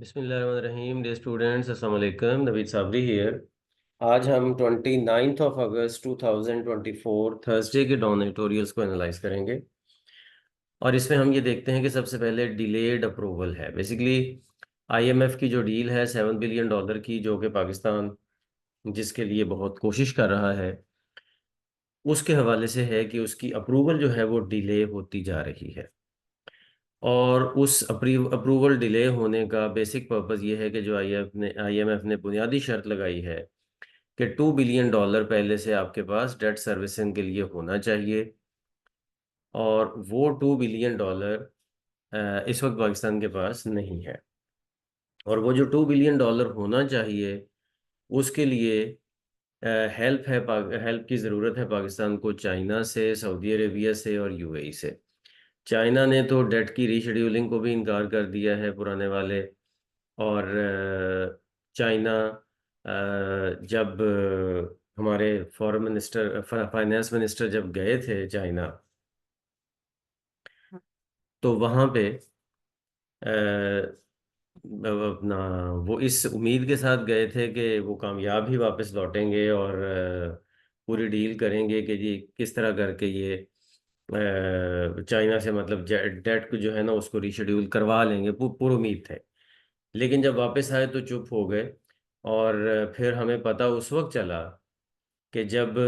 बिस्मिल्लाहिर्रहमानिर्रहीम। Day students, अस्सलाम वालेकुम। नवीद साबरी हियर। आज हम 29 अगस्त 2024 थर्सडे के डॉन एडिटोरियल्स को एनालाइज करेंगे। और इसमें हम ये देखते हैं कि सबसे पहले डिलेड अप्रूवल है। बेसिकली आईएमएफ की जो डील है $7 बिलियन की, जो कि पाकिस्तान जिसके लिए बहुत कोशिश कर रहा है, उसके हवाले से है कि उसकी अप्रूवल जो है वो डिले होती जा रही है। और उस अप्रूवल डिले होने का बेसिक पर्पस ये है कि जो आईएमएफ ने बुनियादी शर्त लगाई है कि $2 बिलियन पहले से आपके पास डेट सर्विसिंग के लिए होना चाहिए। और वो $2 बिलियन इस वक्त पाकिस्तान के पास नहीं है। और वो जो $2 बिलियन होना चाहिए, उसके लिए हेल्प की ज़रूरत है पाकिस्तान को चाइना से, सऊदी अरेबिया से और यूएई से। चाइना ने तो डेट की रीशेड्यूलिंग को भी इनकार कर दिया है, पुराने वाले। और चाइना जब हमारे फॉरेन मिनिस्टर फाइनेंस मिनिस्टर जब गए थे चाइना, तो वहाँ पे अपना वो इस उम्मीद के साथ गए थे कि वो कामयाब ही वापस लौटेंगे और पूरी डील करेंगे कि जी किस तरह करके ये चाइना से मतलब डेट को जो है ना उसको रीशेड्यूल करवा लेंगे, पूरी उम्मीद थे। लेकिन जब वापस आए तो चुप हो गए। और फिर हमें पता उस वक्त चला कि जब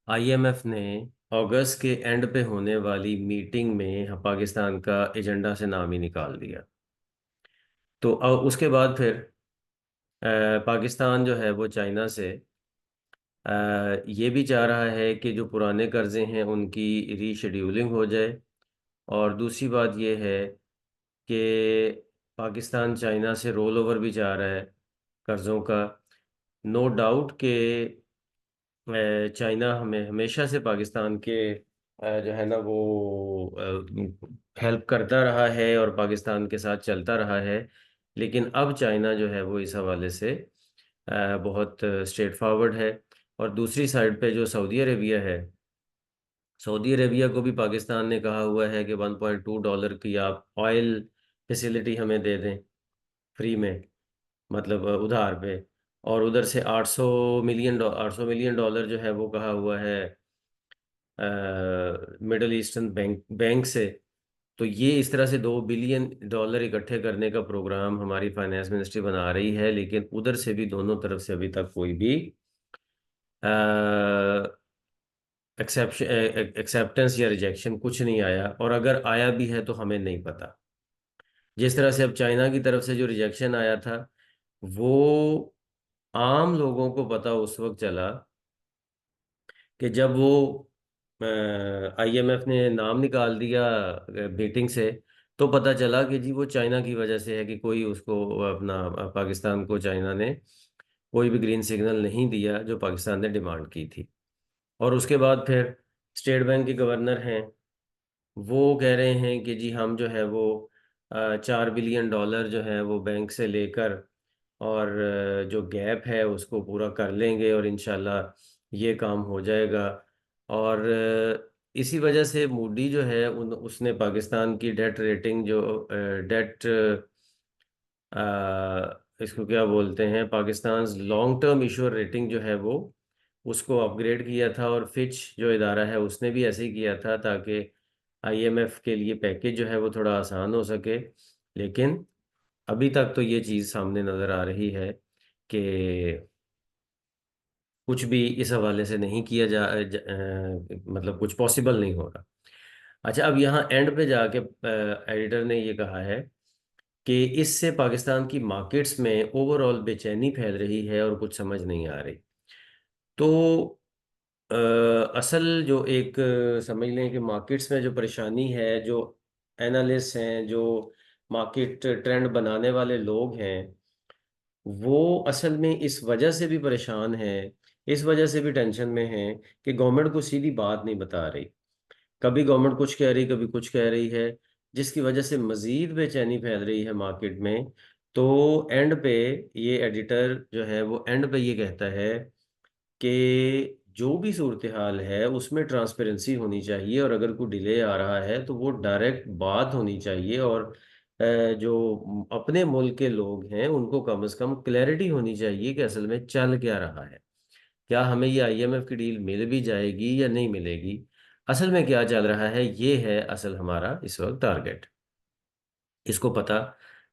आईएमएफ ने अगस्त के एंड पे होने वाली मीटिंग में पाकिस्तान का एजेंडा से नाम ही निकाल दिया। तो उसके बाद फिर पाकिस्तान जो है वो चाइना से ये भी चाह रहा है कि जो पुराने कर्जे हैं उनकी रीशेड्यूलिंग हो जाए। और दूसरी बात ये है कि पाकिस्तान चाइना से रोल ओवर भी चाह रहा है कर्ज़ों का। नो डाउट कि चाइना हमें हमेशा से पाकिस्तान के जो है ना वो हेल्प करता रहा है और पाकिस्तान के साथ चलता रहा है। लेकिन अब चाइना जो है वो इस हवाले से बहुत स्ट्रेट फॉरवर्ड है। और दूसरी साइड पे जो सऊदी अरेबिया है, सऊदी अरेबिया को भी पाकिस्तान ने कहा हुआ है कि $1.2 की आप ऑयल फैसिलिटी हमें दे दें फ्री में, मतलब उधार पे। और उधर से 800 मिलियन जो है वो कहा हुआ है मिडल ईस्टर्न बैंक से। तो ये इस तरह से $2 बिलियन इकट्ठे करने का प्रोग्राम हमारी फाइनेंस मिनिस्ट्री बना रही है। लेकिन उधर से भी दोनों तरफ से अभी तक कोई भी एक्सेप्टेंस या रिजेक्शन कुछ नहीं आया। और अगर आया भी है तो हमें नहीं पता। जिस तरह से अब चाइना की तरफ से जो रिजेक्शन आया था, वो आम लोगों को पता उस वक्त चला कि जब वो आईएमएफ ने नाम निकाल दिया मीटिंग से, तो पता चला कि जी वो चाइना की वजह से है कि कोई उसको अपना पाकिस्तान को चाइना ने कोई भी ग्रीन सिग्नल नहीं दिया जो पाकिस्तान ने डिमांड की थी। और उसके बाद फिर स्टेट बैंक के गवर्नर हैं, वो कह रहे हैं कि जी हम जो है वो $4 बिलियन जो है वो बैंक से लेकर और जो गैप है उसको पूरा कर लेंगे और इंशाल्लाह ये काम हो जाएगा। और इसी वजह से मूडी जो है उसने पाकिस्तान की डेट रेटिंग जो डेट इसको क्या बोलते हैं, पाकिस्तान लॉन्ग टर्म इशूर रेटिंग जो है वो उसको अपग्रेड किया था। और फिच जो इदारा है उसने भी ऐसे ही किया था ताकि आईएमएफ के लिए पैकेज जो है वो थोड़ा आसान हो सके। लेकिन अभी तक तो ये चीज़ सामने नज़र आ रही है कि कुछ भी इस हवाले से नहीं किया मतलब कुछ पॉसिबल नहीं हो रहा। अच्छा, अब यहाँ एंड पे जाके एडिटर ने ये कहा है कि इससे पाकिस्तान की मार्केट्स में ओवरऑल बेचैनी फैल रही है और कुछ समझ नहीं आ रही। तो अ, असल जो एक समझ लें कि मार्केट्स में जो परेशानी है, जो एनालिस्ट हैं, जो मार्केट ट्रेंड बनाने वाले लोग हैं, वो असल में इस वजह से भी परेशान हैं, इस वजह से भी टेंशन में हैं कि गवर्नमेंट को सीधी बात नहीं बता रही। कभी गवर्नमेंट कुछ कह रही, कभी कुछ कह रही है, जिसकी वजह से मजीद बेचैनी फैल रही है मार्केट में। तो एंड पे ये एडिटर जो है वो एंड पे ये कहता है कि जो भी सूरत हाल है उसमें ट्रांसपेरेंसी होनी चाहिए और अगर कोई डिले आ रहा है तो वो डायरेक्ट बात होनी चाहिए। और जो अपने मुल्क के लोग हैं उनको कम से कम क्लैरिटी होनी चाहिए कि असल में चल क्या रहा है। क्या हमें ये आईएमएफ की डील मिल भी जाएगी या नहीं मिलेगी, असल में क्या चल रहा है, ये है असल हमारा इस वक्त टारगेट। इसको पता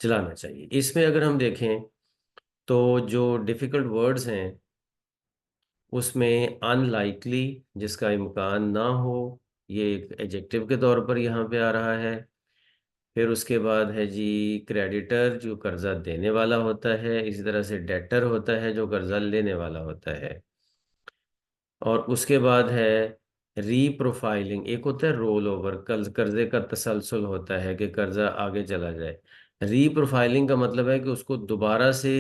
चलाना चाहिए। इसमें अगर हम देखें तो जो डिफ़िकल्ट वर्ड्स हैं उसमें अनलाइकली, जिसका इम्कान ना हो, ये एक एडजेक्टिव के तौर पर यहाँ पे आ रहा है। फिर उसके बाद है जी क्रेडिटर, जो कर्जा देने वाला होता है। इसी तरह से डेटर होता है जो कर्जा लेने वाला होता है। और उसके बाद है रीप्रोफाइलिंग, एक होता है रोल ओवर, कर्जे का तसलसल होता है कि कर्जा आगे चला जाए। रीप्रोफाइलिंग का मतलब है कि उसको दोबारा से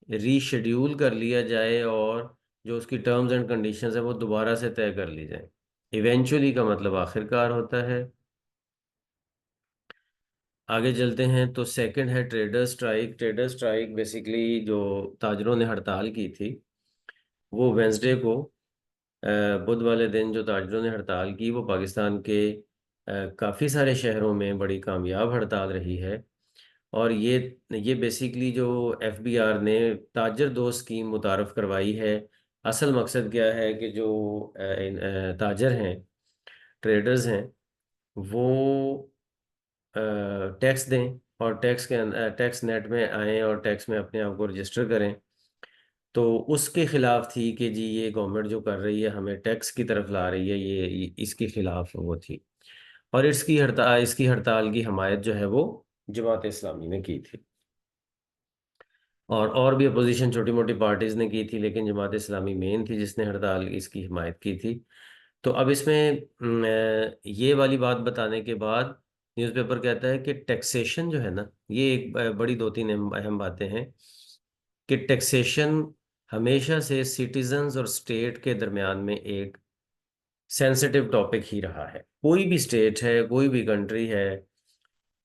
रीशेड्यूल कर लिया जाए और जो उसकी टर्म्स एंड कंडीशंस है वो दोबारा से तय कर ली जाए। इवेंचुअली का मतलब आखिरकार होता है। आगे चलते हैं तो सेकंड है trader strike. Trader strike basically जो ताजरों ने हड़ताल की थी वो वेंसडे को, बुध वाले दिन जो ताजरों ने हड़ताल की, वो पाकिस्तान के काफ़ी सारे शहरों में बड़ी कामयाब हड़ताल रही है। और ये बेसिकली जो एफबीआर ने ताजर दो स्कीम मुतारफ़ करवाई है। असल मकसद क्या है कि जो ताजर हैं, ट्रेडर्स हैं, वो टैक्स दें और टैक्स नेट में आएँ और टैक्स में अपने आप को रजिस्टर करें। तो उसके खिलाफ थी कि जी ये गवर्नमेंट जो कर रही है हमें टैक्स की तरफ ला रही है, ये इसके खिलाफ वो थी। और इसकी हड़ताल की हमायत जो है वो जमात इस्लामी ने की थी। और भी अपोजिशन छोटी मोटी पार्टीज ने की थी, लेकिन जमात इस्लामी मेन थी जिसने हड़ताल इसकी हिमायत की थी। तो अब इसमें ये वाली बात बताने के बाद न्यूज़पेपर कहता है कि टैक्सेशन जो है ना, ये एक बड़ी दो तीन अहम बातें हैं कि टैक्सेशन हमेशा से सिटीजन्स और स्टेट के दरमियान में एक सेंसिटिव टॉपिक ही रहा है। कोई भी स्टेट है, कोई भी कंट्री है,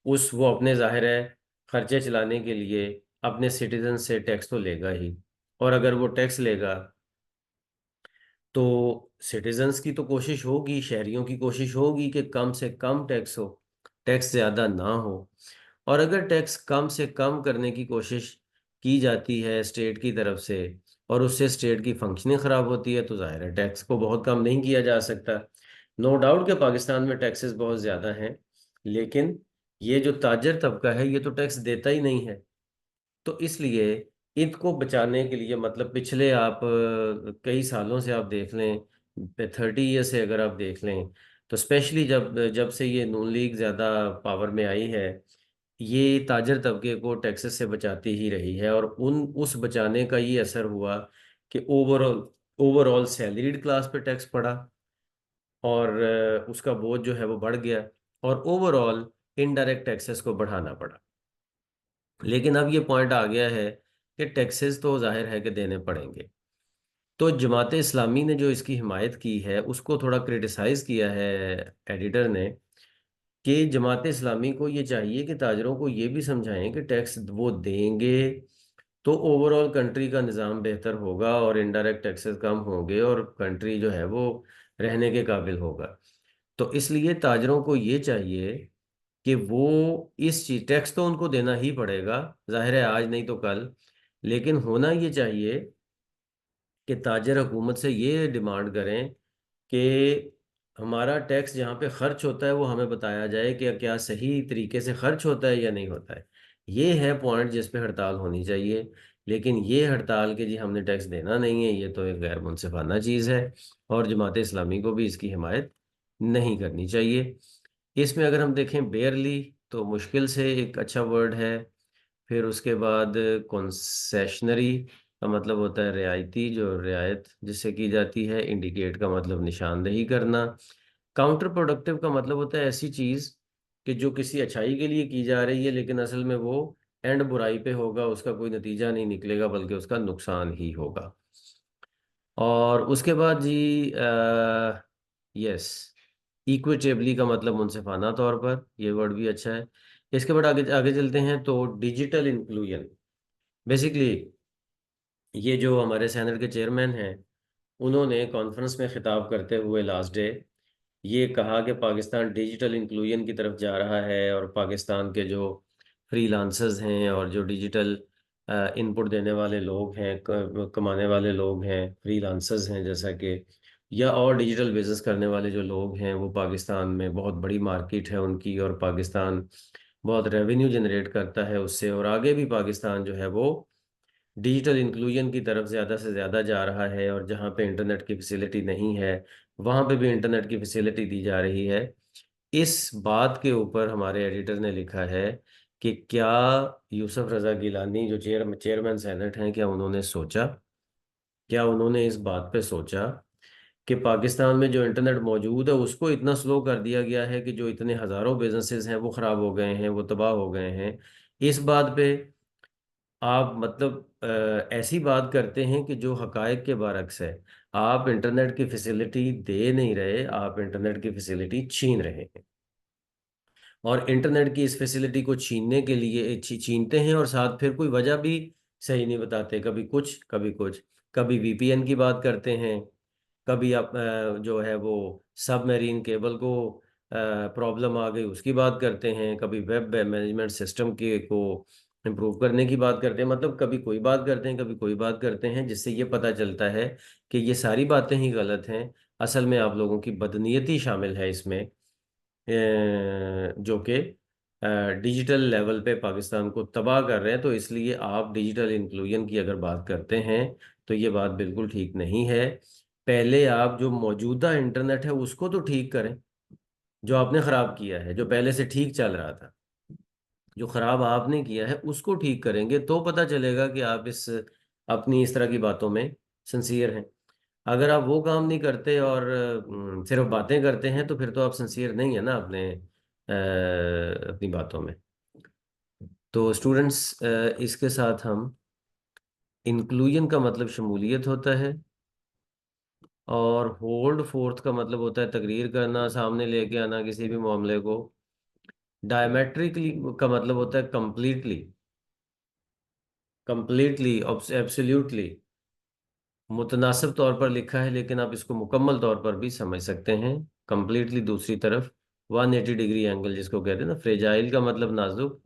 उस वो अपने ज़ाहिर है खर्चे चलाने के लिए अपने सिटीजन से टैक्स तो लेगा ही। और अगर वो टैक्स लेगा तो सिटीजन्स की तो कोशिश होगी, शहरियों की कोशिश होगी कि कम से कम टैक्स हो, टैक्स ज़्यादा ना हो। और अगर टैक्स कम से कम करने की कोशिश की जाती है स्टेट की तरफ से और उससे स्टेट की फंक्शनिंग ख़राब होती है, तो जाहिर है टैक्स को बहुत कम नहीं किया जा सकता। नो डाउट कि पाकिस्तान में टैक्सेस बहुत ज़्यादा हैं, लेकिन ये जो ताजर तबका है ये तो टैक्स देता ही नहीं है। तो इसलिए इनको बचाने के लिए, मतलब पिछले आप कई सालों से आप देख लें, 30 ईयर से अगर आप देख लें, तो स्पेशली जब जब से ये नून लीग ज़्यादा पावर में आई है, ये ताजर तबके को टैक्सेस से बचाती ही रही है। और उस बचाने का ये असर हुआ कि ओवरऑल ओवरऑल सैलरीड क्लास पे टैक्स पड़ा और उसका बोझ जो है वो बढ़ गया, और ओवरऑल इनडायरेक्ट टैक्सेस को बढ़ाना पड़ा। लेकिन अब ये पॉइंट आ गया है कि टैक्सेस तो जाहिर है कि देने पड़ेंगे। तो जमात इस्लामी ने जो इसकी हिमायत की है उसको थोड़ा क्रिटिसाइज़ किया है एडिटर ने, कि जमात इस्लामी को ये चाहिए कि ताजरों को ये भी समझाएं कि टैक्स वो देंगे तो ओवरऑल कंट्री का निज़ाम बेहतर होगा और इनडायरेक्ट टैक्सेस कम होंगे और कंट्री जो है वो रहने के काबिल होगा। तो इसलिए ताजरों को ये चाहिए कि वो इस चीज टैक्स तो उनको देना ही पड़ेगा, जाहिर है आज नहीं तो कल, लेकिन होना ये चाहिए कि ताजर हुकूमत से ये डिमांड करें कि हमारा टैक्स जहाँ पे खर्च होता है वो हमें बताया जाए कि क्या सही तरीके से खर्च होता है या नहीं होता है। ये है पॉइंट जिस पे हड़ताल होनी चाहिए। लेकिन ये हड़ताल के जी हमने टैक्स देना नहीं है, ये तो एक गैर मुनसिफाना चीज़ है और जमात इस्लामी को भी इसकी हिमायत नहीं करनी चाहिए। इसमें अगर हम देखें बेयरली, तो मुश्किल से एक अच्छा वर्ड है। फिर उसके बाद कंसेशनरी का मतलब होता है रियायती, जो रियायत जिससे की जाती है। इंडिकेट का मतलब निशानदेही करना। काउंटर प्रोडक्टिव का मतलब होता है ऐसी चीज़ कि जो किसी अच्छाई के लिए की जा रही है लेकिन असल में वो एंड बुराई पे होगा, उसका कोई नतीजा नहीं निकलेगा बल्कि उसका नुकसान ही होगा। और उसके बाद जी यस, इक्विटेबली का मतलब मुनसिफाना तौर पर, ये वर्ड भी अच्छा है। इसके बाद आगे आगे चलते हैं तो डिजिटल इंक्लूजन। बेसिकली ये जो हमारे सेनेट के चेयरमैन हैं, उन्होंने कॉन्फ्रेंस में खिताब करते हुए लास्ट डे ये कहा कि पाकिस्तान डिजिटल इंक्लूजन की तरफ जा रहा है और पाकिस्तान के जो फ्रीलांसर्स हैं और जो डिजिटल इनपुट देने वाले लोग हैं, कमाने वाले लोग हैं, फ्रीलांसर्स हैं जैसा कि, या और डिजिटल बिजनेस करने वाले जो लोग हैं, वो पाकिस्तान में बहुत बड़ी मार्केट है उनकी, और पाकिस्तान बहुत रेवेन्यू जनरेट करता है उससे, और आगे भी पाकिस्तान जो है वो डिजिटल इंक्लूजन की तरफ ज़्यादा से ज़्यादा जा रहा है, और जहाँ पे इंटरनेट की फैसिलिटी नहीं है वहाँ पे भी इंटरनेट की फैसिलिटी दी जा रही है। इस बात के ऊपर हमारे एडिटर ने लिखा है कि क्या यूसुफ रज़ा गिलानी जो चेयरमैन सेनेट हैं, क्या उन्होंने इस बात पे सोचा कि पाकिस्तान में जो इंटरनेट मौजूद है उसको इतना स्लो कर दिया गया है कि जो इतने हज़ारों बिजनेसेस हैं वो ख़राब हो गए हैं, वो तबाह हो गए हैं। इस बात पे आप मतलब ऐसी बात करते हैं कि जो हकायक के बरअक्स है। आप इंटरनेट की फैसिलिटी दे नहीं रहे, आप इंटरनेट की फैसिलिटी छीन रहे हैं, और इंटरनेट की इस फैसिलिटी को छीनने के लिए छीनते हैं, और साथ फिर कोई वजह भी सही नहीं बताते, कभी कुछ कभी कुछ। कभी वीपीएन की बात करते हैं, कभी आप जो है वो सबमरीन केबल को प्रॉब्लम आ गई उसकी बात करते हैं, कभी वेब मैनेजमेंट सिस्टम के को इम्प्रूव करने की बात करते हैं। मतलब कभी कोई बात करते हैं, कभी कोई बात करते हैं, जिससे ये पता चलता है कि ये सारी बातें ही गलत हैं। असल में आप लोगों की बदनीयती शामिल है इसमें, जो कि डिजिटल लेवल पे पाकिस्तान को तबाह कर रहे हैं। तो इसलिए आप डिजिटल इंक्लूजन की अगर बात करते हैं तो ये बात बिल्कुल ठीक नहीं है। पहले आप जो मौजूदा इंटरनेट है उसको तो ठीक करें, जो आपने ख़राब किया है, जो पहले से ठीक चल रहा था, जो ख़राब आपने किया है उसको ठीक करेंगे तो पता चलेगा कि आप इस अपनी इस तरह की बातों में सिंसियर हैं। अगर आप वो काम नहीं करते और सिर्फ बातें करते हैं तो फिर तो आप सिंसियर नहीं है ना अपने अपनी बातों में। तो स्टूडेंट्स, इसके साथ हम, इंक्लूजन का मतलब शमूलियत होता है, और होल्ड फोर्थ का मतलब होता है तकरीर करना, सामने लेके आना किसी भी मामले को। डायमेट्रिकली का मतलब होता है कंप्लीटली, कंप्लीटली, एब्सोल्युटली। मुतनासिब तौर पर लिखा है लेकिन आप इसको मुकम्मल तौर पर भी समझ सकते हैं। कंप्लीटली दूसरी तरफ 180 डिग्री एंगल जिसको कहते हैं ना, फ्रेजाइल का मतलब नाजुक,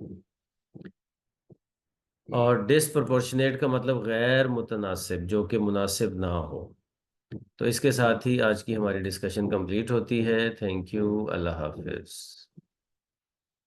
और डिसप्रोपोर्शनेट का मतलब गैर मुतनासिब, जो कि मुनासिब ना हो। तो इसके साथ ही आज की हमारी डिस्कशन कंप्लीट होती है। Thank you, Allah Hafiz.